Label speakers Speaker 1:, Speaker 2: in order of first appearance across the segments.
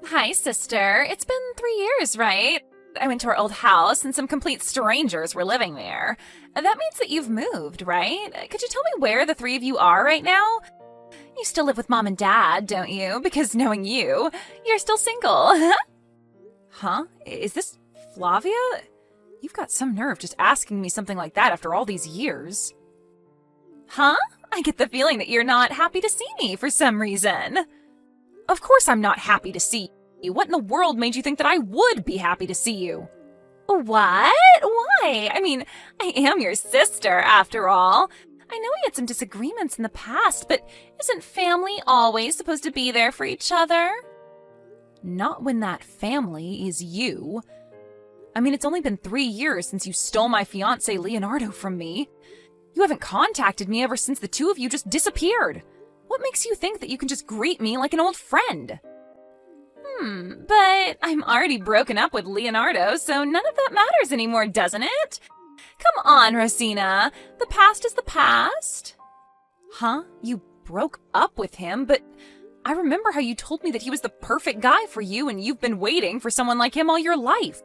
Speaker 1: Hi, sister. It's been 3 years, right? I went to our old house and some complete strangers were living there. That means that you've moved, right? Could you tell me where the three of you are right now? You still live with mom and dad, don't you? Because knowing you, you're still single. Huh? Is this Flavia? You've got some nerve just asking me something like that after all these years. Huh? I get the feeling that you're not happy to see me for some reason. Of course I'm not happy to see you. What in the world made you think that I would be happy to see you? What? Why? I mean, I am your sister, after all. I know we had some disagreements in the past, but isn't family always supposed to be there for each other? Not when that family is you. I mean, it's only been 3 years since you stole my fiancé Leonardo from me. You haven't contacted me ever since the two of you just disappeared. What makes you think that you can just greet me like an old friend? But I'm already broken up with Leonardo, so none of that matters anymore, doesn't it? Come on, Rosina. The past is the past. Huh? You broke up with him, but I remember how you told me that he was the perfect guy for you and you've been waiting for someone like him all your life.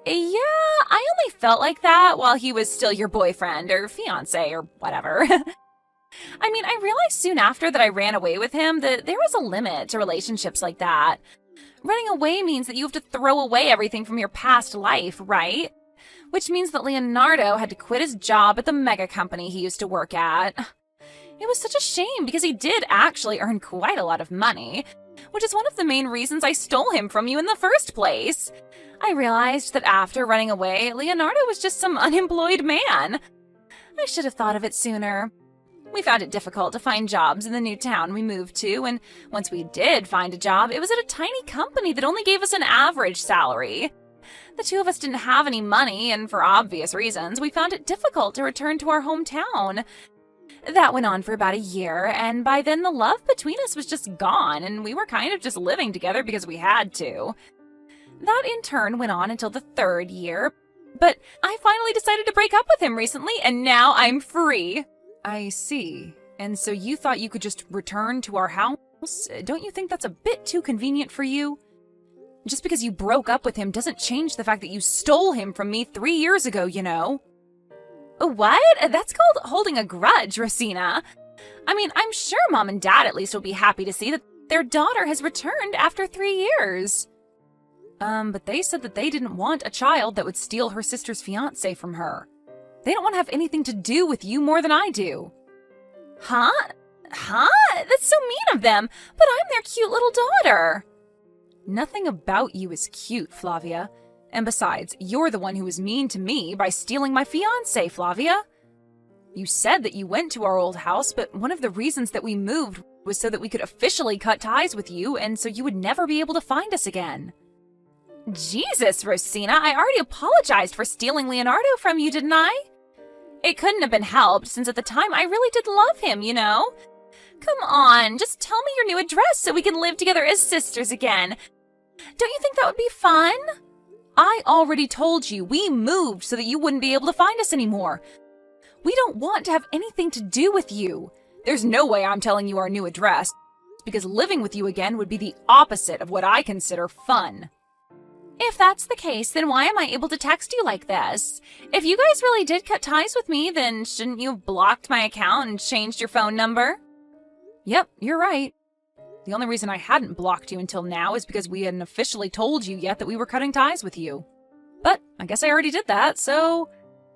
Speaker 1: Yeah, I only felt like that while he was still your boyfriend or fiancé or whatever. I mean, I realized soon after that I ran away with him that there was a limit to relationships like that. Running away means that you have to throw away everything from your past life, right? Which means that Leonardo had to quit his job at the mega company he used to work at. It was such a shame because he did actually earn quite a lot of money, which is one of the main reasons I stole him from you in the first place. I realized that after running away, Leonardo was just some unemployed man. I should have thought of it sooner. We found it difficult to find jobs in the new town we moved to, and once we did find a job, it was at a tiny company that only gave us an average salary. The two of us didn't have any money, and for obvious reasons, we found it difficult to return to our hometown. That went on for about a year, and by then the love between us was just gone, and we were kind of just living together because we had to. That in turn went on until the 3rd year, but I finally decided to break up with him recently, and now I'm free. I see. And so you thought you could just return to our house? Don't you think that's a bit too convenient for you? Just because you broke up with him doesn't change the fact that you stole him from me 3 years ago, you know. What? That's called holding a grudge, Rosina. I mean, I'm sure Mom and Dad at least will be happy to see that their daughter has returned after 3 years. But they said that they didn't want a child that would steal her sister's fiancé from her. They don't want to have anything to do with you more than I do. Huh? That's so mean of them, but I'm their cute little daughter. Nothing about you is cute, Flavia. And besides, you're the one who was mean to me by stealing my fiancé, Flavia. You said that you went to our old house, but one of the reasons that we moved was so that we could officially cut ties with you and so you would never be able to find us again. Jesus, Rosina, I already apologized for stealing Leonardo from you, didn't I? It couldn't have been helped, since at the time I really did love him, you know? Come on, just tell me your new address so we can live together as sisters again. Don't you think that would be fun? I already told you we moved so that you wouldn't be able to find us anymore. We don't want to have anything to do with you. There's no way I'm telling you our new address, because living with you again would be the opposite of what I consider fun. If that's the case, then why am I able to text you like this? If you guys really did cut ties with me, then shouldn't you have blocked my account and changed your phone number? Yep, you're right. The only reason I hadn't blocked you until now is because we hadn't officially told you yet that we were cutting ties with you. But I guess I already did that, so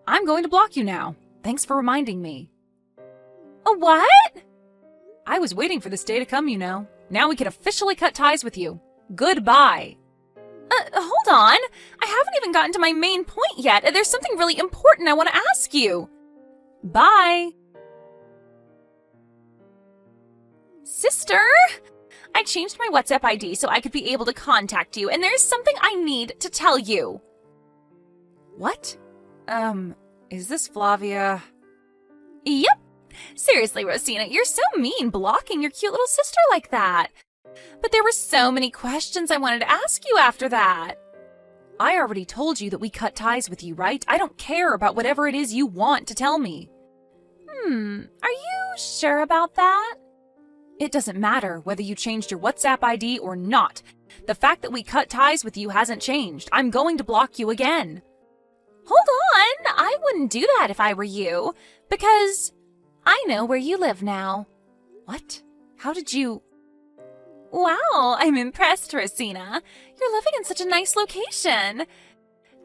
Speaker 1: I'm going to block you now. Thanks for reminding me. A what? I was waiting for this day to come, you know. Now we can officially cut ties with you. Goodbye. Hold on. I haven't even gotten to my main point yet. There's something really important I want to ask you. Bye. Sister? I changed my WhatsApp ID so I could be able to contact you, and there's something I need to tell you. What? Is this Flavia? Yep. Seriously, Rosina, you're so mean blocking your cute little sister like that. But there were so many questions I wanted to ask you after that. I already told you that we cut ties with you, right? I don't care about whatever it is you want to tell me. Are you sure about that? It doesn't matter whether you changed your WhatsApp ID or not. The fact that we cut ties with you hasn't changed. I'm going to block you again. Hold on, I wouldn't do that if I were you, because I know where you live now. What? How did you... Wow, I'm impressed, Rosina. You're living in such a nice location.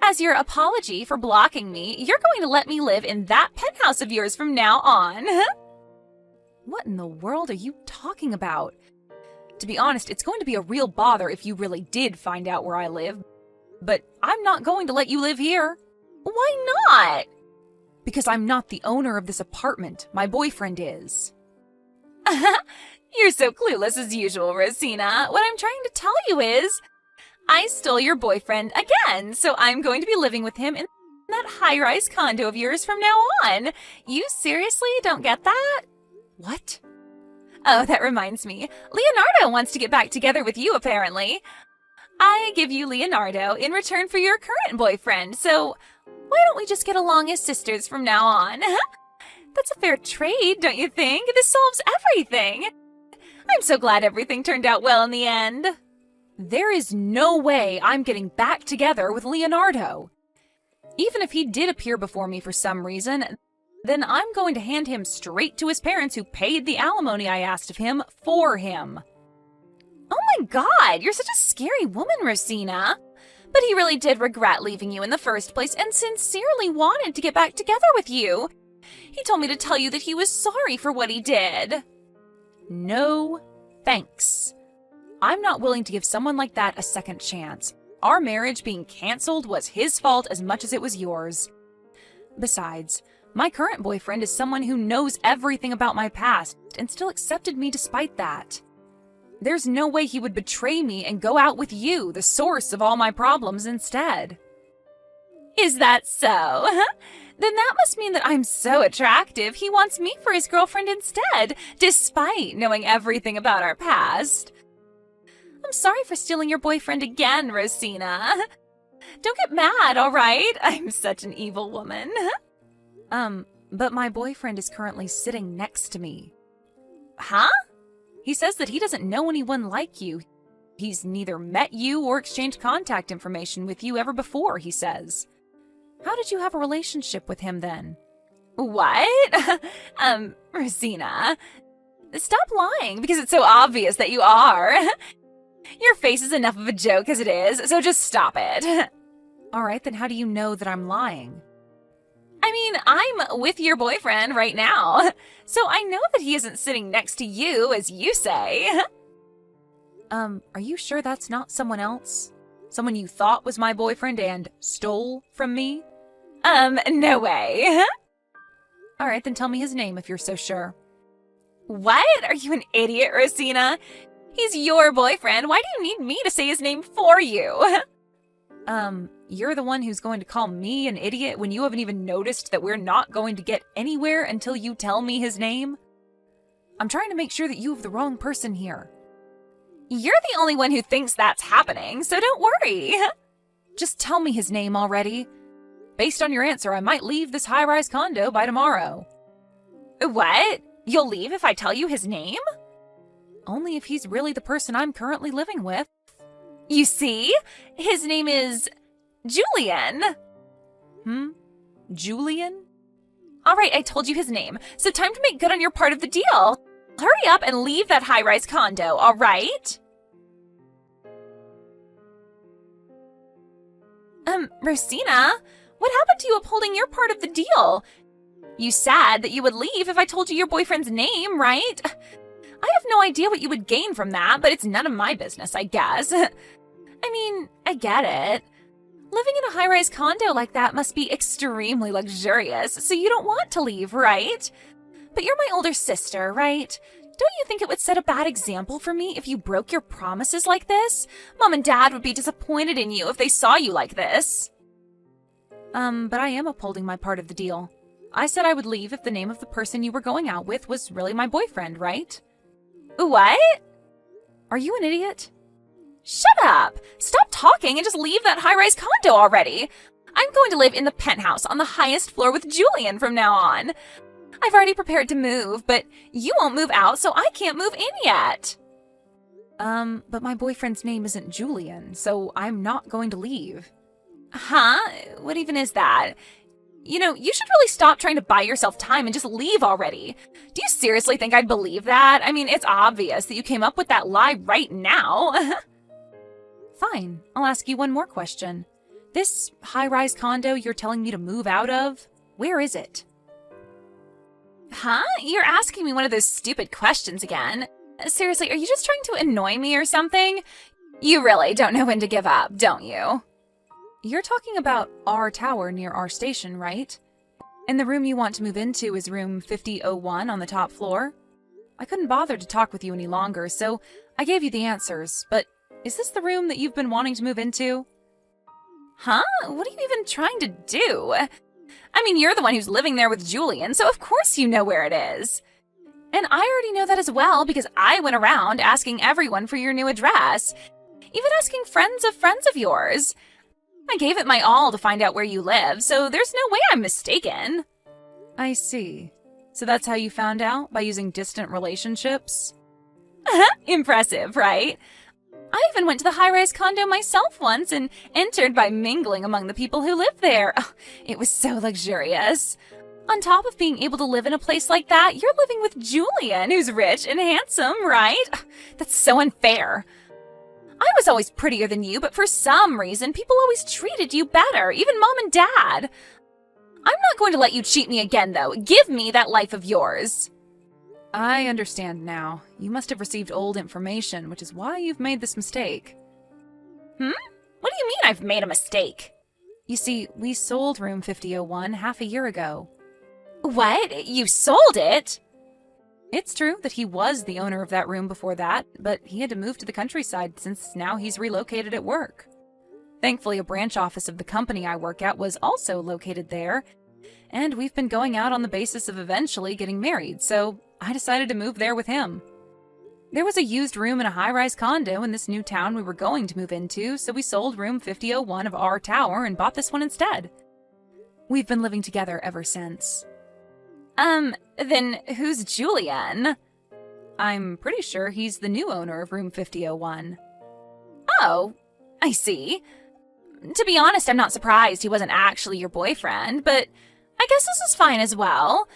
Speaker 1: As your apology for blocking me, you're going to let me live in that penthouse of yours from now on. What in the world are you talking about? To be honest, it's going to be a real bother if you really did find out where I live. But I'm not going to let you live here. Why not? Because I'm not the owner of this apartment. My boyfriend is. You're so clueless as usual, Rosina. What I'm trying to tell you is, I stole your boyfriend again, so I'm going to be living with him in that high-rise condo of yours from now on. You seriously don't get that? What? Oh, that reminds me. Leonardo wants to get back together with you, apparently. I give you Leonardo in return for your current boyfriend, so why don't we just get along as sisters from now on? That's a fair trade, don't you think? This solves everything. I'm so glad everything turned out well in the end. There is no way I'm getting back together with Leonardo. Even if he did appear before me for some reason, then I'm going to hand him straight to his parents who paid the alimony I asked of him for him. Oh my God, you're such a scary woman, Rosina. But he really did regret leaving you in the first place and sincerely wanted to get back together with you. He told me to tell you that he was sorry for what he did. No, thanks. I'm not willing to give someone like that a second chance. Our marriage being canceled was his fault as much as it was yours. Besides, my current boyfriend is someone who knows everything about my past and still accepted me despite that. There's no way he would betray me and go out with you, the source of all my problems, instead. Is that so? Then that must mean that I'm so attractive he wants me for his girlfriend instead, despite knowing everything about our past. I'm sorry for stealing your boyfriend again, Rosina. Don't get mad, all right? I'm such an evil woman. But my boyfriend is currently sitting next to me. Huh? He says that he doesn't know anyone like you. He's neither met you or exchanged contact information with you ever before, he says. How did you have a relationship with him then? What? Rosina, stop lying because it's so obvious that you are. Your face is enough of a joke as it is, so just stop it. All right, then how do you know that I'm lying? I mean, I'm with your boyfriend right now, so I know that he isn't sitting next to you, as you say. Are you sure that's not someone else? Someone you thought was my boyfriend and stole from me? No way. All right, then tell me his name if you're so sure. What? Are you an idiot, Rosina? He's your boyfriend. Why do you need me to say his name for you? You're the one who's going to call me an idiot when you haven't even noticed that we're not going to get anywhere until you tell me his name? I'm trying to make sure that you have the wrong person here. You're the only one who thinks that's happening, so don't worry. Just tell me his name already. Based on your answer, I might leave this high-rise condo by tomorrow. What? You'll leave if I tell you his name? Only if he's really the person I'm currently living with. You see? His name is Julian. Julian? All right, I told you his name, so time to make good on your part of the deal. Hurry up and leave that high-rise condo, all right? Rosina, what happened to you upholding your part of the deal? You said that you would leave if I told you your boyfriend's name, right? I have no idea what you would gain from that, but it's none of my business, I guess. I mean, I get it. Living in a high-rise condo like that must be extremely luxurious, so you don't want to leave, right? But you're my older sister, right? Don't you think it would set a bad example for me if you broke your promises like this? Mom and Dad would be disappointed in you if they saw you like this. But I am upholding my part of the deal. I said I would leave if the name of the person you were going out with was really my boyfriend, right? What? Are you an idiot? Shut up! Stop talking and just leave that high-rise condo already! I'm going to live in the penthouse on the highest floor with Julian from now on. I've already prepared to move, but you won't move out, so I can't move in yet. But my boyfriend's name isn't Julian, so I'm not going to leave. Huh? What even is that? You know, you should really stop trying to buy yourself time and just leave already. Do you seriously think I'd believe that? I mean, it's obvious that you came up with that lie right now. Fine, I'll ask you one more question. This high-rise condo you're telling me to move out of, where is it? Huh? You're asking me one of those stupid questions again. Seriously, are you just trying to annoy me or something? You really don't know when to give up, don't you? You're talking about our tower near our station, right? And the room you want to move into is room 5001 on the top floor? I couldn't bother to talk with you any longer, so I gave you the answers, but is this the room that you've been wanting to move into? Huh? What are you even trying to do? I mean, you're the one who's living there with Julian, so of course you know where it is. And I already know that as well because I went around asking everyone for your new address, even asking friends of yours. I gave it my all to find out where you live, so there's no way I'm mistaken. I see. So that's how you found out? By using distant relationships? Impressive, right? I even went to the high-rise condo myself once and entered by mingling among the people who live there. Oh, it was so luxurious. On top of being able to live in a place like that, you're living with Julian, who's rich and handsome, right? That's so unfair. I was always prettier than you, but for some reason, people always treated you better, even Mom and Dad. I'm not going to let you cheat me again, though. Give me that life of yours. I understand now. You must have received old information, which is why you've made this mistake. What do you mean I've made a mistake? You see, we sold room 5001 half a year ago. What? You sold it? It's true that he was the owner of that room before that, but he had to move to the countryside since now he's relocated at work. Thankfully, a branch office of the company I work at was also located there, and we've been going out on the basis of eventually getting married, so I decided to move there with him. There was a used room in a high-rise condo in this new town we were going to move into, so we sold room 5001 of our tower and bought this one instead. We've been living together ever since. Then who's Julian? I'm pretty sure he's the new owner of room 5001. Oh, I see. To be honest, I'm not surprised he wasn't actually your boyfriend, but I guess this is fine as well.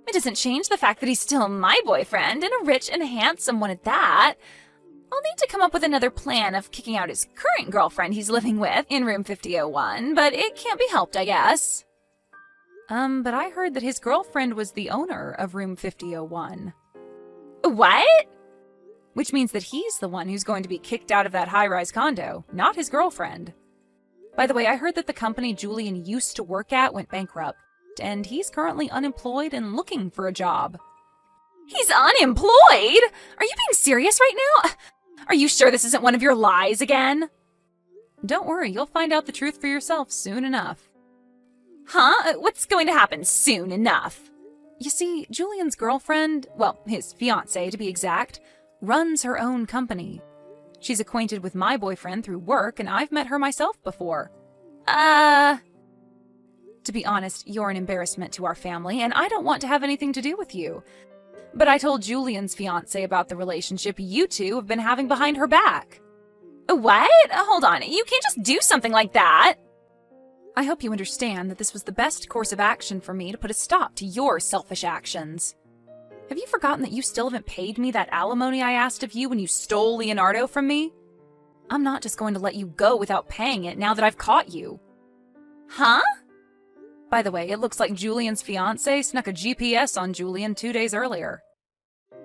Speaker 1: It doesn't change the fact that he's still my boyfriend, and a rich and handsome one at that. I'll need to come up with another plan of kicking out his current girlfriend he's living with in room 5001, but it can't be helped, I guess. But I heard that his girlfriend was the owner of room 5001. What? Which means that he's the one who's going to be kicked out of that high-rise condo, not his girlfriend. By the way, I heard that the company Julian used to work at went bankrupt, and he's currently unemployed and looking for a job. He's unemployed? Are you being serious right now? Are you sure this isn't one of your lies again? Don't worry, you'll find out the truth for yourself soon enough. Huh? What's going to happen soon enough? You see, Julian's girlfriend, well, his fiancée to be exact, runs her own company. She's acquainted with my boyfriend through work, and I've met her myself before. To be honest, you're an embarrassment to our family, and I don't want to have anything to do with you. But I told Julian's fiancé about the relationship you two have been having behind her back. What? Hold on, you can't just do something like that. I hope you understand that this was the best course of action for me to put a stop to your selfish actions. Have you forgotten that you still haven't paid me that alimony I asked of you when you stole Leonardo from me? I'm not just going to let you go without paying it now that I've caught you. Huh? By the way, it looks like Julian's fiancé snuck a GPS on Julian 2 days earlier.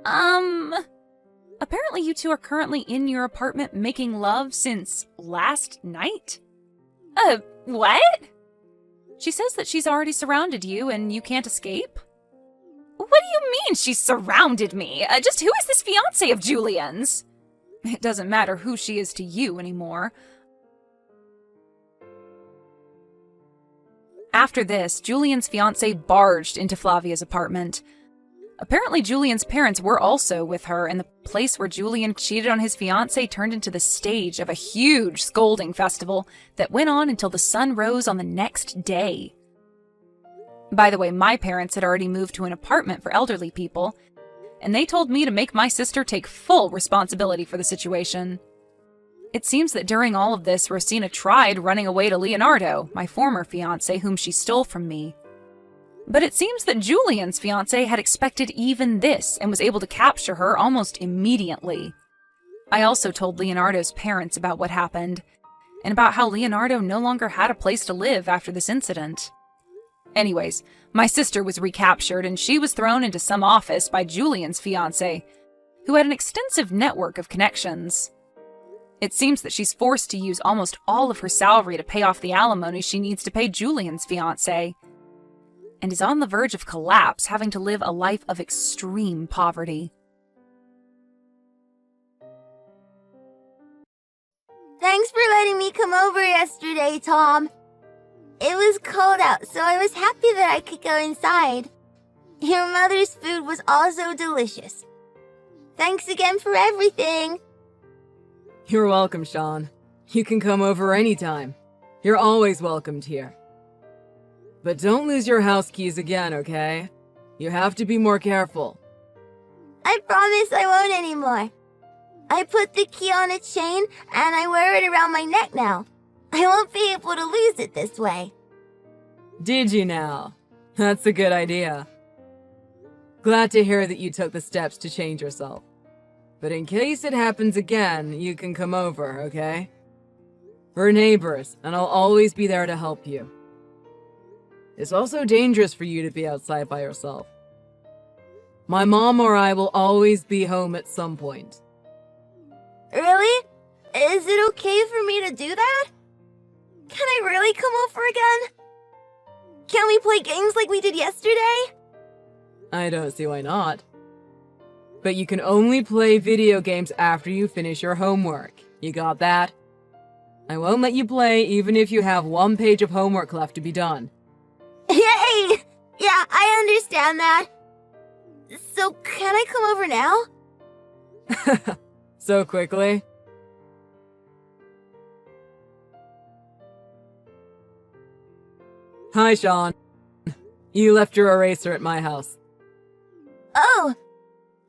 Speaker 1: Apparently you two are currently in your apartment making love since last night? What? She says that she's already surrounded you and you can't escape? What do you mean she's surrounded me? Just who is this fiancé of Julian's? It doesn't matter who she is to you anymore. After this, Julian's fiancé barged into Flavia's apartment. Apparently Julian's parents were also with her, and the place where Julian cheated on his fiancée turned into the stage of a huge scolding festival that went on until the sun rose on the next day. By the way, my parents had already moved to an apartment for elderly people, and they told me to make my sister take full responsibility for the situation. It seems that during all of this, Rosina tried running away to Leonardo, my former fiancé whom she stole from me. But it seems that Julian's fiancé had expected even this and was able to capture her almost immediately. I also told Leonardo's parents about what happened, and about how Leonardo no longer had a place to live after this incident. Anyways, my sister was recaptured and she was thrown into some office by Julian's fiancé, who had an extensive network of connections. It seems that she's forced to use almost all of her salary to pay off the alimony she needs to pay Julian's fiancé, and is on the verge of collapse, having to live a life of extreme poverty.
Speaker 2: Thanks for letting me come over yesterday, Tom. It was cold out, so I was happy that I could go inside. Your mother's food was also delicious. Thanks again for everything.
Speaker 3: You're welcome, Sean. You can come over anytime. You're always welcomed here. But don't lose your house keys again, okay? You have to be more careful.
Speaker 2: I promise I won't anymore. I put the key on a chain and I wear it around my neck now. I won't be able to lose it this way.
Speaker 3: Did you now? That's a good idea. Glad to hear that you took the steps to change yourself. But in case it happens again, you can come over, okay? We're neighbors, and I'll always be there to help you. It's also dangerous for you to be outside by yourself. My mom or I will always be home at some point.
Speaker 2: Really? Is it okay for me to do that? Can I really come over again? Can we play games like we did yesterday?
Speaker 3: I don't see why not. But you can only play video games after you finish your homework. You got that? I won't let you play even if you have 1 page of homework left to be done.
Speaker 2: Yay! Yeah, I understand that. So, can I come over now?
Speaker 3: So quickly? Hi, Sean. You left your eraser at my house.
Speaker 2: Oh,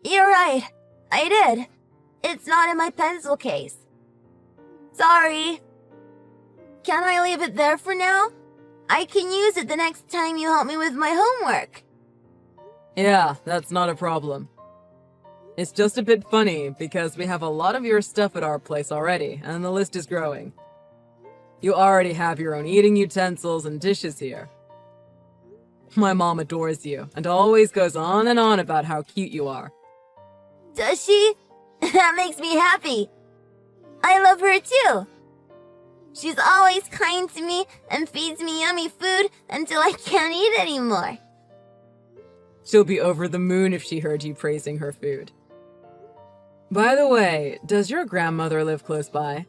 Speaker 2: you're right. I did. It's not in my pencil case. Sorry. Can I leave it there for now? I can use it the next time you help me with my homework.
Speaker 3: Yeah, that's not a problem. It's just a bit funny because we have a lot of your stuff at our place already, and the list is growing. You already have your own eating utensils and dishes here. My mom adores you, and always goes on and on about how cute you are.
Speaker 2: Does she? That makes me happy. I love her too. She's always kind to me and feeds me yummy food until I can't eat anymore.
Speaker 3: She'll be over the moon if she heard you praising her food. By the way, does your grandmother live close by?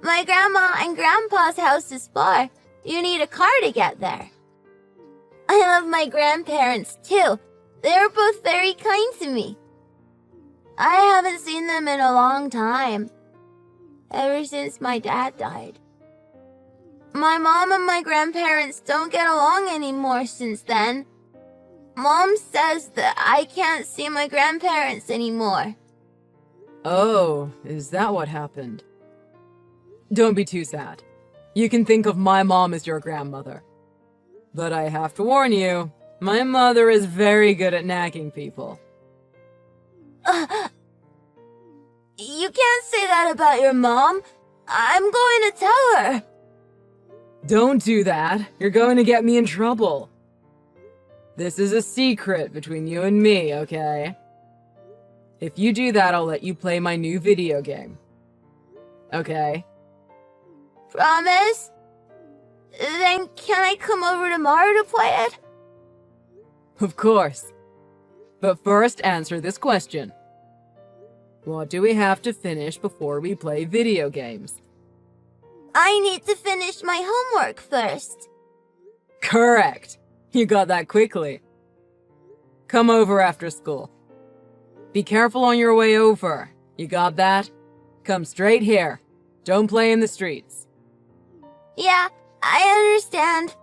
Speaker 2: My grandma and grandpa's house is far. You need a car to get there. I love my grandparents too. They're both very kind to me. I haven't seen them in a long time. Ever since my dad died. My mom and my grandparents don't get along anymore since then. Mom says that I can't see my grandparents anymore.
Speaker 3: Oh, is that what happened? Don't be too sad. You can think of my mom as your grandmother. But I have to warn you, my mother is very good at nagging people.
Speaker 2: You can't say that about your mom. I'm going to tell her.
Speaker 3: Don't do that. You're going to get me in trouble. This is a secret between you and me, okay? If you do that, I'll let you play my new video game. Okay?
Speaker 2: Promise? Then can I come over tomorrow to play it?
Speaker 3: Of course. But first, answer this question. What do we have to finish before we play video games?
Speaker 2: I need to finish my homework first.
Speaker 3: Correct. You got that quickly. Come over after school. Be careful on your way over. You got that? Come straight here. Don't play in the streets.
Speaker 2: Yeah, I understand.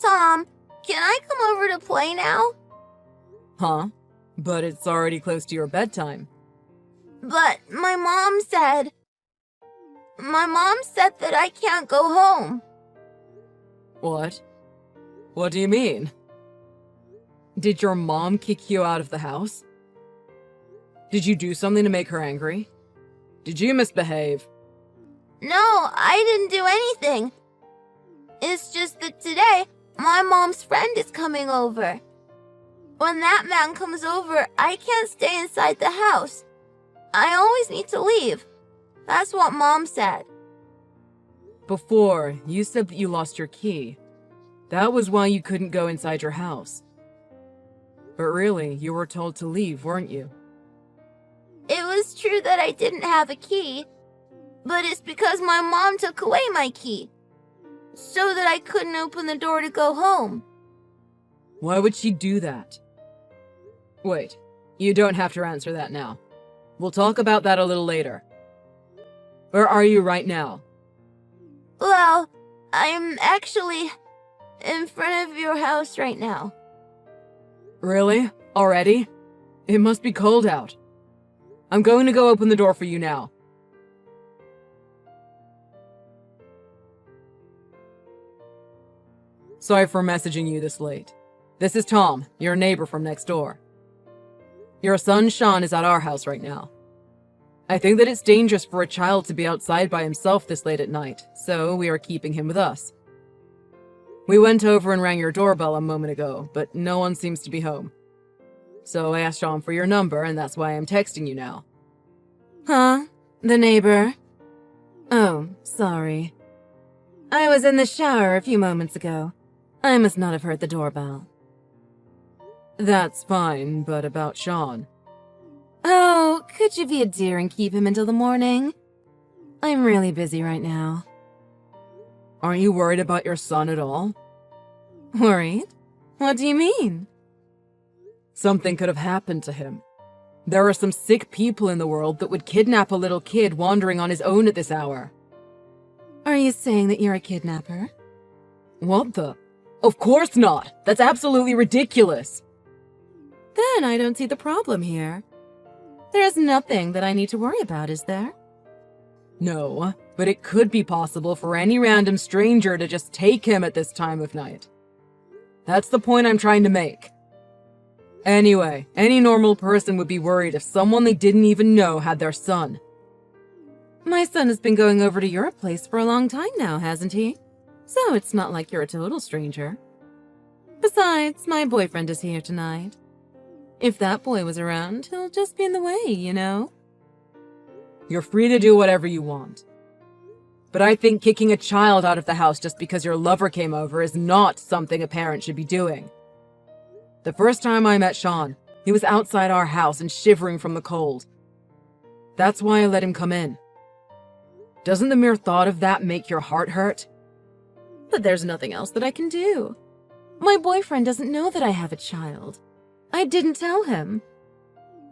Speaker 2: Tom, can I come over to play now?
Speaker 3: Huh? But it's already close to your bedtime.
Speaker 2: But my mom said that I can't go home.
Speaker 3: What? What do you mean? Did your mom kick you out of the house? Did you do something to make her angry? Did you misbehave?
Speaker 2: No, I didn't do anything. It's just that today, my mom's friend is coming over. When that man comes over, I can't stay inside the house. I always need to leave. That's what Mom said.
Speaker 3: Before, you said that you lost your key. That was why you couldn't go inside your house. But really, you were told to leave, weren't you?
Speaker 2: It was true that I didn't have a key, but it's because my mom took away my key, so that I couldn't open the door to go home.
Speaker 3: Why would she do that? Wait, you don't have to answer that now. We'll talk about that a little later. Where are you right now?
Speaker 2: Well, I'm actually in front of your house right now.
Speaker 3: Really? Already? It must be cold out. I'm going to go open the door for you now. Sorry for messaging you this late. This is Tom, your neighbor from next door. Your son Sean is at our house right now. I think that it's dangerous for a child to be outside by himself this late at night, so we are keeping him with us. We went over and rang your doorbell a moment ago, but no one seems to be home. So I asked Sean for your number, and that's why I'm texting you now. Huh? The neighbor? Oh, sorry. I was in the shower a few moments ago. I must not have heard the doorbell. That's fine, but about Sean. Oh, could you be a dear and keep him until the morning? I'm really busy right now. Aren't you worried about your son at all? Worried? What do you mean? Something could have happened to him. There are some sick people in the world that would kidnap a little kid wandering on his own at this hour. Are you saying that you're a kidnapper? What the? Of course not! That's absolutely ridiculous! Then I don't see the problem here. There's nothing that I need to worry about, is there? No, but it could be possible for any random stranger to just take him at this time of night. That's the point I'm trying to make. Anyway, any normal person would be worried if someone they didn't even know had their son. My son has been going over to your place for a long time now, hasn't he? So it's not like you're a total stranger. Besides, my boyfriend is here tonight. If that boy was around, he'll just be in the way, you know? You're free to do whatever you want. But I think kicking a child out of the house just because your lover came over is not something a parent should be doing. The first time I met Sean, he was outside our house and shivering from the cold. That's why I let him come in. Doesn't the mere thought of that make your heart hurt? But there's nothing else that I can do. My boyfriend doesn't know that I have a child. I didn't tell him.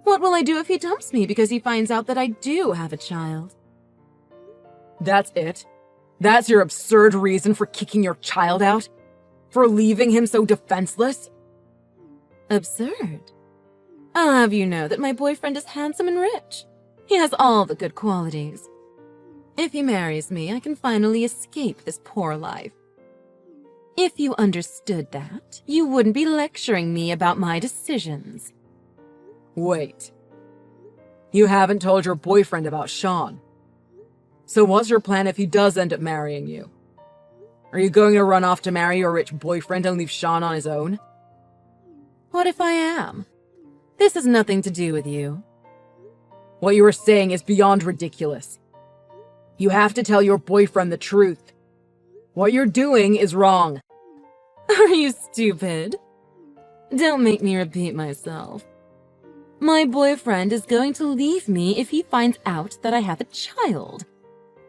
Speaker 3: What will I do if he dumps me because he finds out that I do have a child? That's it? That's your absurd reason for kicking your child out? For leaving him so defenseless? Absurd? I'll have you know that my boyfriend is handsome and rich. He has all the good qualities. If he marries me, I can finally escape this poor life. If you understood that, you wouldn't be lecturing me about my decisions. Wait. You haven't told your boyfriend about Sean. So what's your plan if he does end up marrying you? Are you going to run off to marry your rich boyfriend and leave Sean on his own? What if I am? This has nothing to do with you. What you are saying is beyond ridiculous. You have to tell your boyfriend the truth. What you're doing is wrong. Are you stupid? Don't make me repeat myself. My boyfriend is going to leave me if he finds out that I have a child.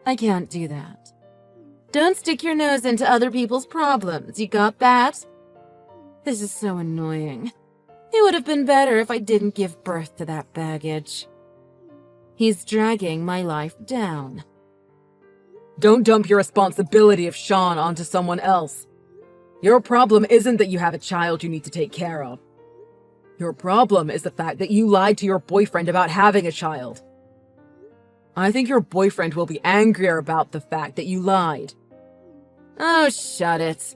Speaker 3: I can't do that. Don't stick your nose into other people's problems, you got that? This is so annoying. It would have been better if I didn't give birth to that baggage. He's dragging my life down. Don't dump your responsibility of Sean onto someone else. Your problem isn't that you have a child you need to take care of. Your problem is the fact that you lied to your boyfriend about having a child. I think your boyfriend will be angrier about the fact that you lied. Oh, shut it.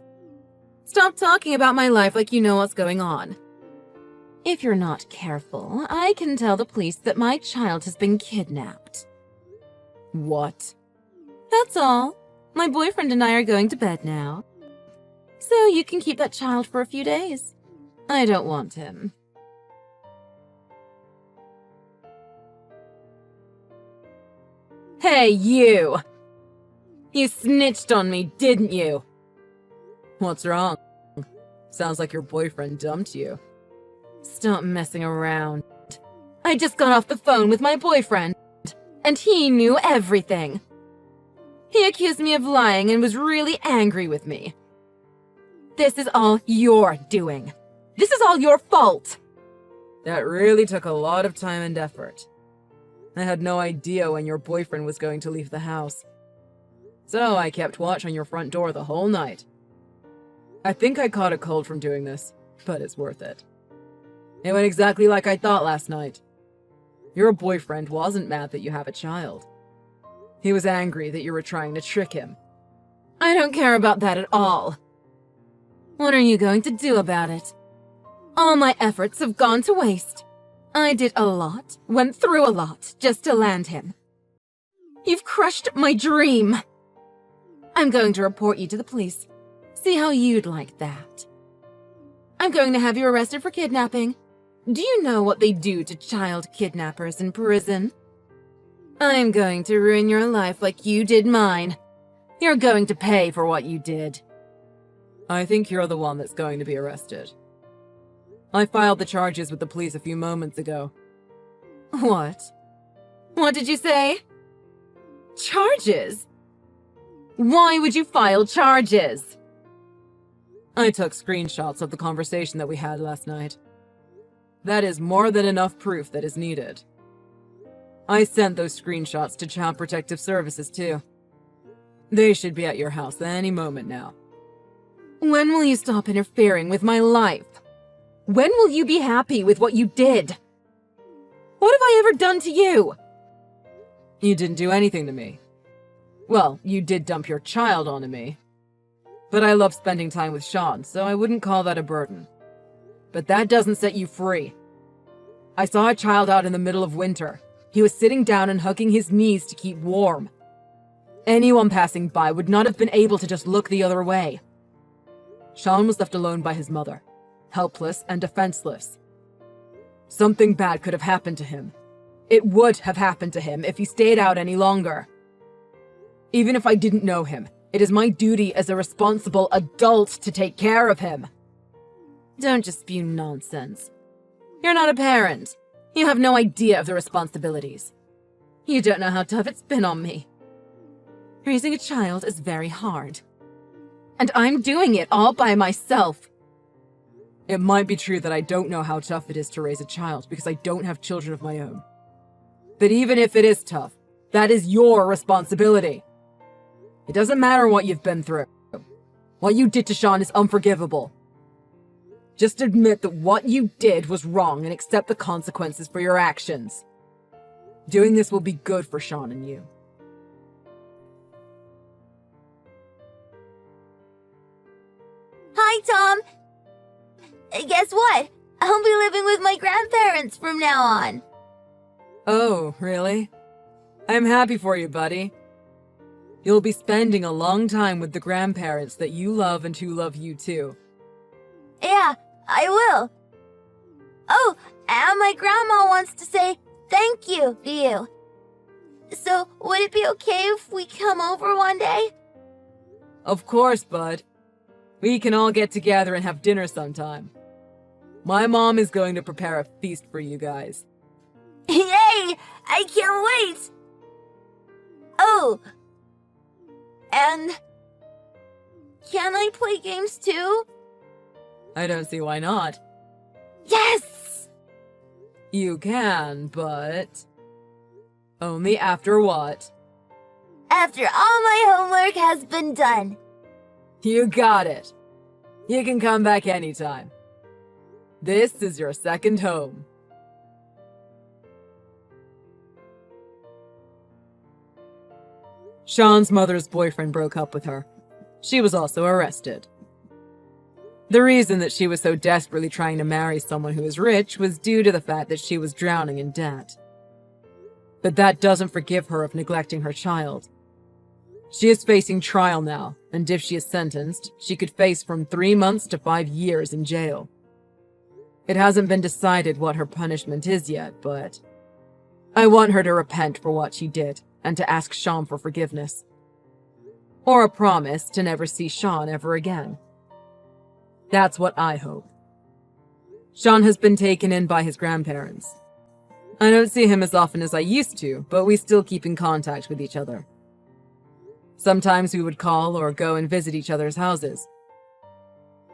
Speaker 3: Stop talking about my life like you know what's going on. If you're not careful, I can tell the police that my child has been kidnapped. What? That's all. My boyfriend and I are going to bed now. So you can keep that child for a few days. I don't want him. Hey, you! You snitched on me, didn't you? What's wrong? Sounds like your boyfriend dumped you. Stop messing around. I just got off the phone with my boyfriend, and he knew everything. He accused me of lying and was really angry with me. This is all your doing. This is all your fault. That really took a lot of time and effort. I had no idea when your boyfriend was going to leave the house. So I kept watch on your front door the whole night. I think I caught a cold from doing this, but it's worth it. It went exactly like I thought last night. Your boyfriend wasn't mad that you have a child. He was angry that you were trying to trick him. I don't care about that at all. What are you going to do about it? All my efforts have gone to waste. I did a lot, went through a lot, just to land him. You've crushed my dream. I'm going to report you to the police. See how you'd like that. I'm going to have you arrested for kidnapping. Do you know what they do to child kidnappers in prison? I'm going to ruin your life like you did mine. You're going to pay for what you did. I think you're the one that's going to be arrested. I filed the charges with the police a few moments ago. What? What did you say? Charges? Why would you file charges? I took screenshots of the conversation that we had last night. That is more than enough proof that is needed. I sent those screenshots to Child Protective Services too. They should be at your house any moment now. When will you stop interfering with my life? When will you be happy with what you did? What have I ever done to you? You didn't do anything to me. Well, you did dump your child onto me. But I love spending time with Sean, so I wouldn't call that a burden. But that doesn't set you free. I saw a child out in the middle of winter. He was sitting down and hugging his knees to keep warm. Anyone passing by would not have been able to just look the other way. Sean was left alone by his mother, helpless and defenseless. Something bad could have happened to him. It would have happened to him if he stayed out any longer. Even if I didn't know him, it is my duty as a responsible adult to take care of him. Don't just spew nonsense. You're not a parent. You have no idea of the responsibilities. You don't know how tough it's been on me. Raising a child is very hard. And I'm doing it all by myself. It might be true that I don't know how tough it is to raise a child because I don't have children of my own. But even if it is tough, that is your responsibility. It doesn't matter what you've been through. What you did to Sean is unforgivable. Just admit that what you did was wrong and accept the consequences for your actions. Doing this will be good for Sean and you.
Speaker 2: Hi, Tom. Guess what? I'll be living with my grandparents from now on.
Speaker 3: Oh, really? I'm happy for you, buddy. You'll be spending a long time with the grandparents that you love and who love you too.
Speaker 2: Yeah, I will. Oh, and my grandma wants to say thank you to you. So, would it be okay if we come over one day?
Speaker 3: Of course, bud. We can all get together and have dinner sometime. My mom is going to prepare a feast for you guys.
Speaker 2: Yay! I can't wait! Oh, and can I play games too?
Speaker 3: I don't see why not.
Speaker 2: Yes!
Speaker 3: You can, but only after what?
Speaker 2: After all my homework has been done.
Speaker 3: You got it. You can come back anytime. This is your second home. Sean's mother's boyfriend broke up with her. She was also arrested. The reason that she was so desperately trying to marry someone who was rich was due to the fact that she was drowning in debt. But that doesn't forgive her of neglecting her child. She is facing trial now, and if she is sentenced, she could face from 3 months to 5 years in jail. It hasn't been decided what her punishment is yet, but I want her to repent for what she did and to ask Sean for forgiveness. Or a promise to never see Sean ever again. That's what I hope. Sean has been taken in by his grandparents. I don't see him as often as I used to, but we still keep in contact with each other. Sometimes we would call or go and visit each other's houses.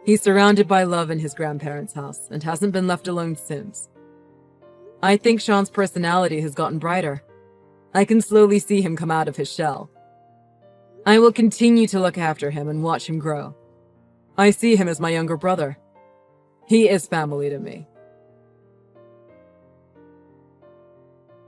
Speaker 3: He's surrounded by love in his grandparents' house and hasn't been left alone since. I think Sean's personality has gotten brighter. I can slowly see him come out of his shell. I will continue to look after him and watch him grow. I see him as my younger brother. He is family to me.